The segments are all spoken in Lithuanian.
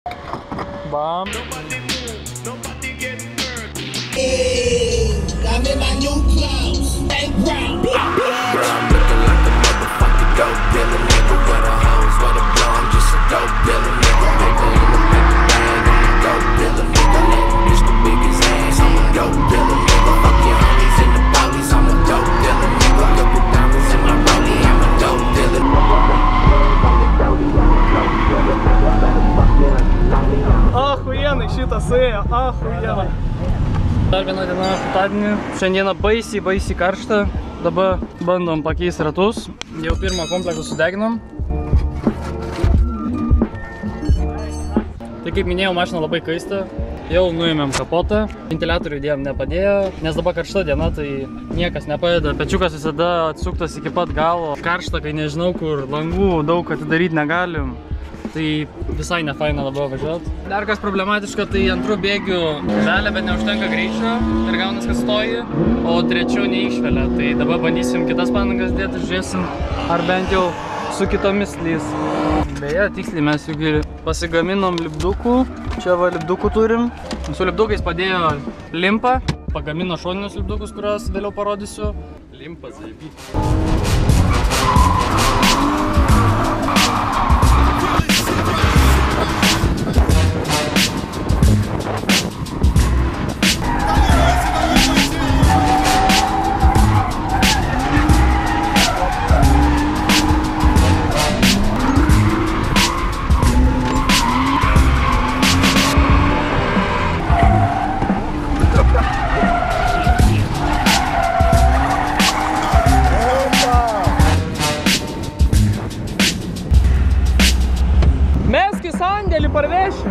Bam. Hey, I'm in my new clothes. Hey, brown. Bro, I'm looking like a motherfucking dope dealer, nigga. Where the hoes, where the blow, I'm just a dope dealer, nigga. Paper in the paper bag, I'm a dope dealer, nigga. It's the biggest ass, I'm a dope dealer, nigga. Fuck your homies and the police, I'm a dope dealer, nigga. Couple diamonds in my rollie, I'm a dope dealer. Охуенный šitas ėjo, охуenai. Dar viena diena penktadienį. Šiandieną baisiai karšta. Dabar bandom pakeisti ratus. Jau pirmą komplektą sudeginom. Tai kaip minėjau, mašina labai kaista. Jau nuėmėm kapotą. Ventiliatorių įdėjom nepadėjo, nes dabar karšta diena, tai niekas nepadeda. Pečiukas visada atsuktas iki pat galo. Karšta, kai nežinau kur, langų daug atidaryti negalim. Tai visai nefaina dabar važiuoti. Dar kas problematiška, tai antrų bėgių žalia, bet neužtenka greičio ir gaunas, kad stoji, o trečių neišvelia. Tai dabar bandysim kitas padangas dėti, žiūrėsim, ar bent jau su kitomis lys. Beje, tiksliai mes juk pasigaminom lipdukų. Čia va lipdukų turim. Su lipdukais padėjo limpą. Pagamino šoninius lipdukus, kuriuos vėliau parodysiu. Limpas, zaibį. Meski sandėlį parveši.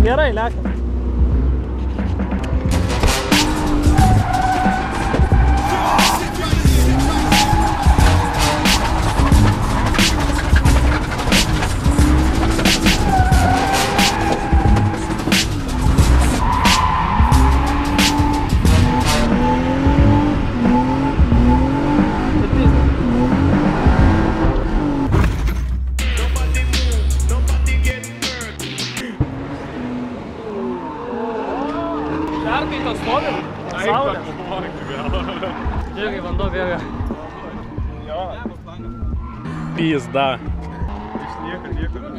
Gerai, lekiam. Šarkai stovi? Saulė? Žiūrėk, vanduo bėga. Jo. Pizda. Išlieka.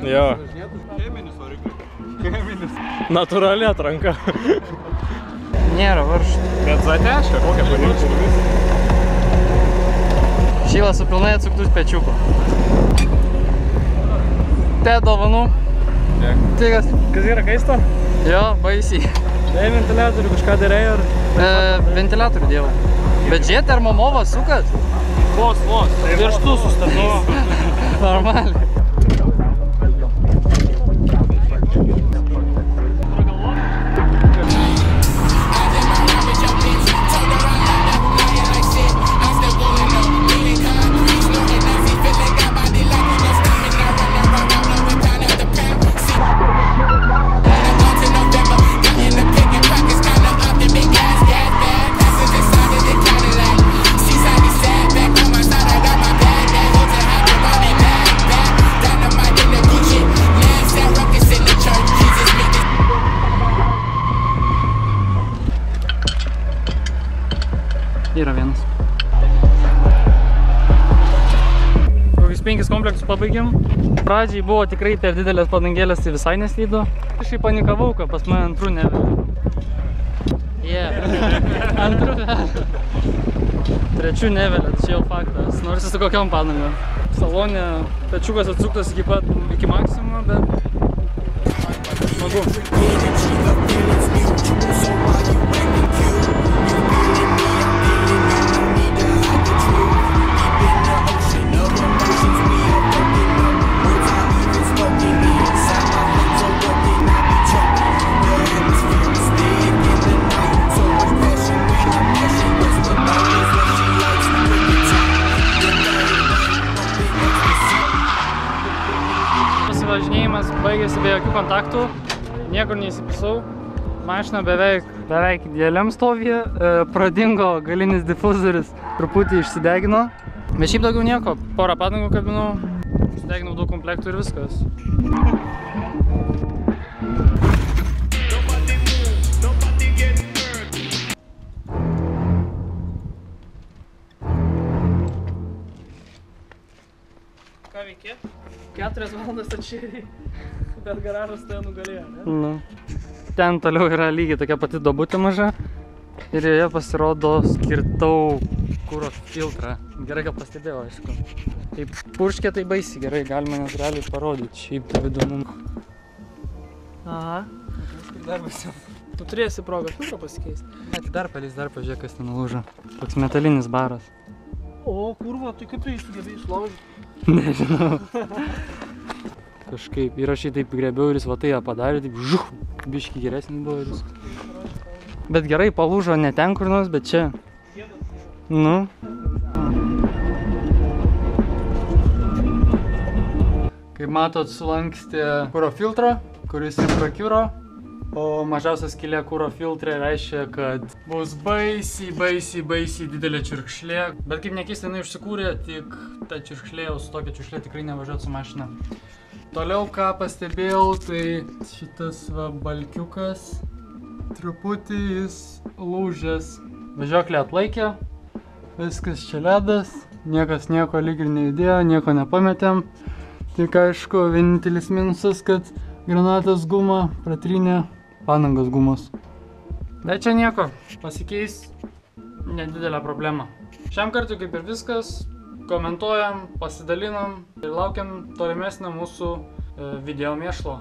Jo. Cheminis variklis. Cheminis. Natūrali atranka. Nėra varštų. Bet zateška, kokia paviršų. Šyla su pilnai atsuktus pečiuku. Te dovanų. Tai kas yra kaista? Jo, baisiai. Tai ventiliatorių kažką darėjo ar? Ventiliatorių dėjau. Bet žiūrėt, termomovas sukat? Vos. Virštų sustabdavo. Normaliai. Yra vienas. Kokius 5 komplektus pabaigėm. Pradžiai buvo tikrai per didelės padangėlės, tai visai neslydo. Aš panikavau, kad pas mane antrų nevelia. Antrų velia. Trečių nevelia, tai čia jau faktas. Nors su kokiom padangom. Salone pečiukas atsuktas iki maksimumo, bet smagu. Pasivažinėjimas baigėsi be jokių kontaktų, niekur neįsipisau. Mašina beveik dideliam stovyje, pradingo galinis difuzorius, truputį išsidegino. Bet šiaip daugiau nieko, porą padangų kabinau, sudeginau 2 komplektų ir viskas. Ką veikė? 4 valandas atšėrė, bet garažas tai nugalėjo, ne? Nu. Ten toliau yra lygiai tokia pati duobutė maža ir joje pasirodo skirtau kuro filtrą. Gerai, kad pastebėjau, aišku. Taip purškė, tai baisiai gerai, galima net realiai parodyti, šiaip tai įdomu. Aha. Dar baisiau. Tu turėsi progą filtrą pasikeisti. Net dar palys, dar pažiūrėk, kas ten nulūžo. Toks metalinis baras. O, kurva, tai kaip tu jį sugebėjai sulaužyti? Nežinau. Kažkaip ir aš jį taip grėbiau ir jis va tai padarė, taip žuh, biškį geresnis buvo ir jis. Bet gerai, palūžo ne ten kur nors, bet čia. Nu. Kaip matot, sulankstė kuro filtrą, kuris ir prakiuro. O mažiausia skylė kuro filtre reiškia, kad bus baisiai didelė čiurkšlė. Bet kaip nekeista, jinai užsikūrė, tik ta čiurkšlė, jau su tokia čiurkšlė tikrai nevažiuot su mašina. Toliau ką pastebėjau, tai šitas va balkiukas, truputį jis lūžęs. Važiuoklė atlaikė, viskas čia ledas, niekas nieko lyg ir neįdėjo, nieko nepametėm. Tik aišku, vienintelis minusas, kad granatos guma pratrynė padangos gumos. Bet čia nieko, pasikeis nedidelę problemą. Šiam kartui kaip ir viskas, komentuojam, pasidalinam ir laukiam tolimesnio mūsų video mėšlo.